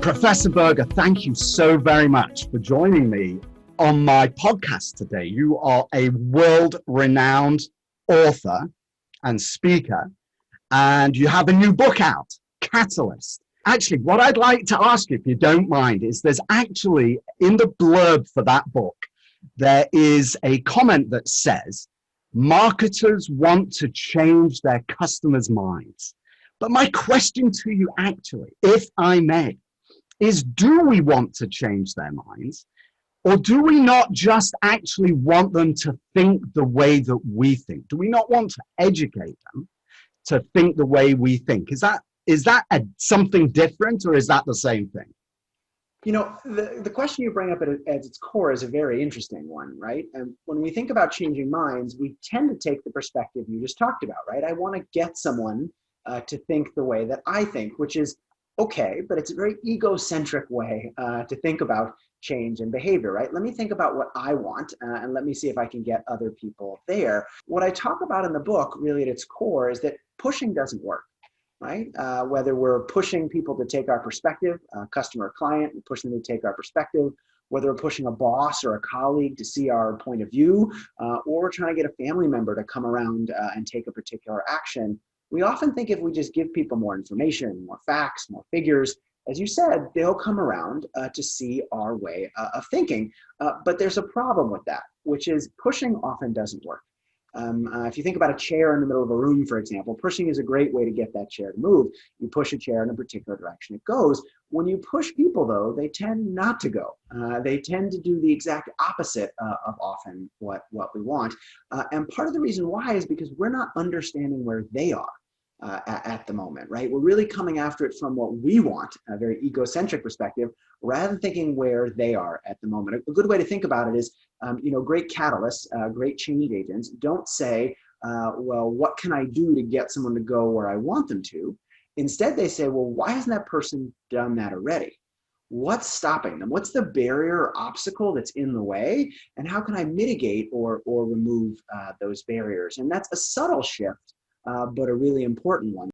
Professor Berger, thank you so very much for joining me on my podcast today. You are a world-renowned author and speaker, and you have a new book out, Catalyst. Actually, what I'd like to ask you, if you don't mind, is there's actually, in the blurb for that book, there is a comment that says, marketers want to change their customers' minds. But my question to you actually, if I may, is do we want to change their minds? Or do we not just actually want them to think the way that we think? Do we not want to educate them to think the way we think? Is that something different, or is that the same thing? You know, the question you bring up at its core is a very interesting one, right? And when we think about changing minds, we tend to take the perspective you just talked about, right? I want to get someone to think the way that I think, which is okay, but it's a very egocentric way to think about change and behavior, right? Let me think about what I want and let me see if I can get other people there. What I talk about in the book, really at its core, is that pushing doesn't work, right? Whether we're pushing people to take our perspective, customer or client, and push them to take our perspective, whether we're pushing a boss or a colleague to see our point of view, or we're trying to get a family member to come around and take a particular action. We often think if we just give people more information, more facts, more figures, as you said, they'll come around to see our way of thinking. But there's a problem with that, which is pushing often doesn't work. If you think about a chair in the middle of a room, for example, pushing is a great way to get that chair to move. You push a chair in a particular direction, it goes. When you push people, though, they tend not to go. They tend to do the exact opposite of often what we want. And part of the reason why is because we're not understanding where they are at the moment, right? We're really coming after it from what we want, a very egocentric perspective, rather than thinking where they are at the moment. A good way to think about it is, great catalysts, great change agents don't say, well, what can I do to get someone to go where I want them to? Instead, they say, well, why hasn't that person done that already? What's stopping them? What's the barrier or obstacle that's in the way? And how can I mitigate or remove those barriers? And that's a subtle shift, but a really important one.